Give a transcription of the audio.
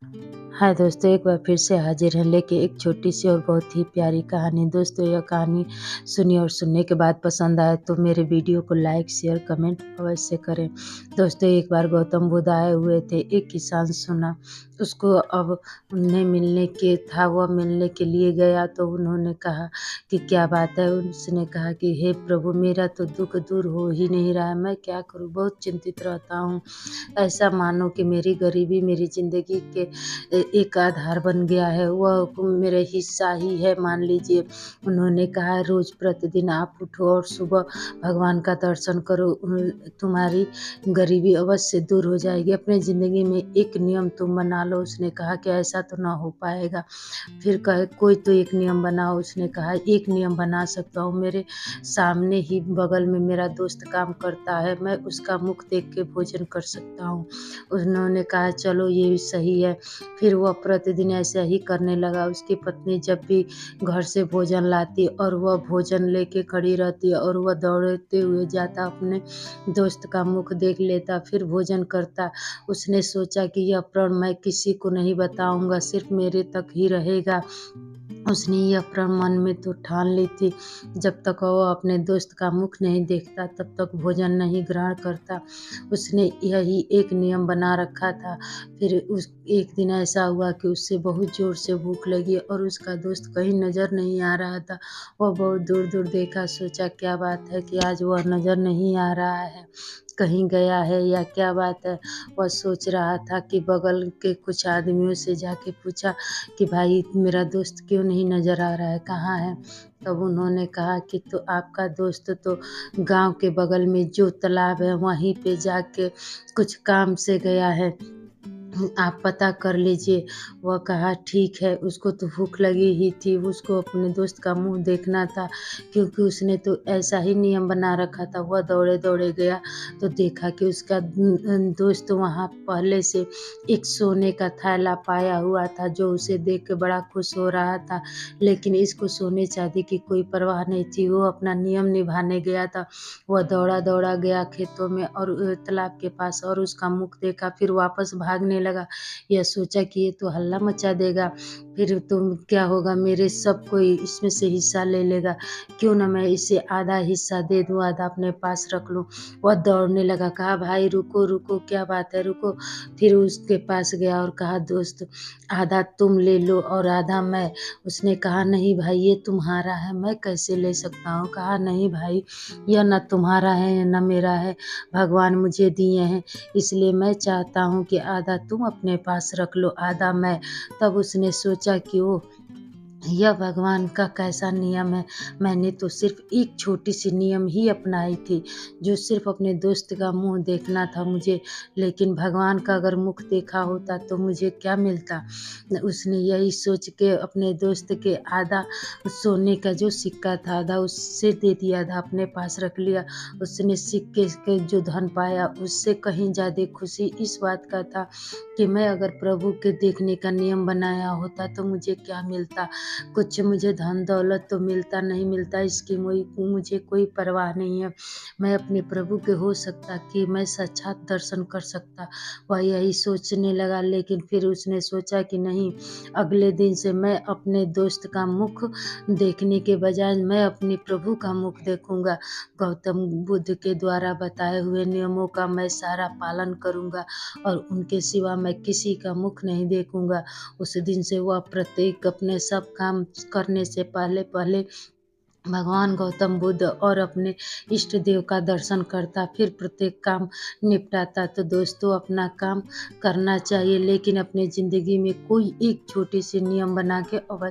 हाय दोस्तों, एक बार फिर से हाजिर हैं लेके एक छोटी सी और बहुत ही प्यारी कहानी। दोस्तों, यह कहानी सुनिए और सुनने के बाद पसंद आए तो मेरे वीडियो को लाइक, शेयर, कमेंट अवश्य करें। दोस्तों, एक बार गौतम बुद्ध आए हुए थे। एक किसान सुना उसको अब उन्हें मिलने के था, वह मिलने के लिए गया तो उन्होंने कहा कि क्या बात है। उसने कहा कि हे प्रभु, मेरा तो दुख दूर हो ही नहीं रहा है, मैं क्या करूं, बहुत चिंतित रहता हूँ। ऐसा मानो कि मेरी गरीबी मेरी ज़िंदगी के एक आधार बन गया है, वह मेरा हिस्सा ही है मान लीजिए। उन्होंने कहा रोज़ प्रतिदिन आप उठो और सुबह भगवान का दर्शन करो, तुम्हारी गरीबी अवश्य दूर हो जाएगी। अपने ज़िंदगी में एक नियम तुम बना लो। उसने कहा कि ऐसा तो ना हो पाएगा। फिर कहे कोई तो एक नियम बनाओ। उसने कहा एक नियम बना सकता हूँ, मेरे सामने ही बगल में मेरा दोस्त काम करता है, मैं उसका मुख देख के भोजन कर सकता हूँ। उन्होंने कहा चलो ये भी सही है। फिर वह प्रतिदिन ऐसा ही करने लगा। उसकी पत्नी जब भी घर से भोजन लाती और वह भोजन लेके खड़ी रहती और वह दौड़ते हुए जाता, अपने दोस्त का मुख देख लेता, फिर भोजन करता। उसने सोचा कि यह प्रण मैं किसी को नहीं बताऊंगा, सिर्फ मेरे तक ही रहेगा। उसने यह प्रण मन में तो ठान ली थी, जब तक वह अपने दोस्त का मुख नहीं देखता तब तक भोजन नहीं ग्रहण करता। उसने यही एक नियम बना रखा था। फिर उस एक दिन ऐसा हुआ कि उसे बहुत ज़ोर से भूख लगी और उसका दोस्त कहीं नज़र नहीं आ रहा था। वह बहुत दूर-दूर देखा, सोचा क्या बात है कि आज वह नज़र नहीं आ रहा है, कहीं गया है या क्या बात है। वह सोच रहा था कि बगल के कुछ आदमियों से जाके पूछा कि भाई मेरा दोस्त क्यों नहीं नज़र आ रहा है, कहाँ है? तब उन्होंने कहा कि तो आपका दोस्त तो गाँव के बगल में जो तालाब है वहीं पे जाके कुछ काम से गया है, आप पता कर लीजिए। वह कहा ठीक है, उसको तो भूख लगी ही थी, उसको अपने दोस्त का मुँह देखना था, क्योंकि उसने तो ऐसा ही नियम बना रखा था। वह दौड़े-दौड़े गया तो देखा कि उसका दोस्त वहाँ पहले से एक सोने का थैला पाया हुआ था, जो उसे देख के बड़ा खुश हो रहा था। लेकिन इसको सोने-चांदी की कोई परवाह नहीं थी, वो अपना नियम निभाने गया था। वह दौड़ा-दौड़ा गया खेतों में और तालाब के पास और उसका मुख देखा, फिर वापस भागने लगा। यह सोचा कि ये तो हल्ला मचा देगा, फिर तो क्या होगा, मेरे सब कोई इसमें से हिस्सा ले लेगा, क्यों ना मैं इसे आधा हिस्सा दे दूँ, आधा अपने पास रख लूँ। वह दौड़ने लगा, कहा भाई रुको, रुको, क्या बात है, रुको। फिर उसके पास गया और कहा दोस्त आधा तुम ले लो और आधा मैं। उसने कहा नहीं भाई, ये तुम्हारा है, मैं कैसे ले सकता हूँ? कहा नहीं भाई, यह ना तुम्हारा है ना मेरा है, भगवान मुझे दिए हैं, इसलिए मैं चाहता हूँ कि आधा तुम अपने पास रख लो, आधा मैं। तब उसने सोचा कि ओह! यह भगवान का कैसा नियम है। मैंने तो सिर्फ़ एक छोटी-सी नियम ही अपनाई थी, जो सिर्फ़ अपने दोस्त का मुँह देखना था मुझे, लेकिन भगवान का अगर मुख देखा होता तो मुझे क्या मिलता? उसने यही सोच के अपने दोस्त के आधा सोने का जो सिक्का था, आधा उससे दे दिया, आधा अपने पास रख लिया। उसने सिक्के के जो धन पाया, उससे कहीं ज़्यादा खुशी इस बात का था कि मैं अगर प्रभु के देखने का नियम बनाया होता तो मुझे क्या मिलता? कुछ मुझे धन-दौलत तो मिलता, नहीं मिलता इसकी मुझे कोई परवाह नहीं है। मैं अपने प्रभु के हो सकता कि मैं साक्षात दर्शन कर सकता। वह यही सोचने लगा, लेकिन फिर उसने सोचा कि नहीं, अगले दिन से मैं अपने दोस्त का मुख देखने के बजाय मैं अपने प्रभु का मुख देखूँगा। गौतम बुद्ध के द्वारा बताए हुए नियमों का मैं सारा पालन करूँगा और उनके सिवा मैं किसी का मुख नहीं देखूँगा। उस दिन से वह प्रत्येक अपने सब काम करने से पहले भगवान गौतम बुद्ध और अपने इष्ट देव का दर्शन करता, फिर प्रत्येक काम निपटाता। तो दोस्तों, अपना काम करना चाहिए, लेकिन अपनी ज़िंदगी में कोई एक छोटी-सी नियम बना के अवश्य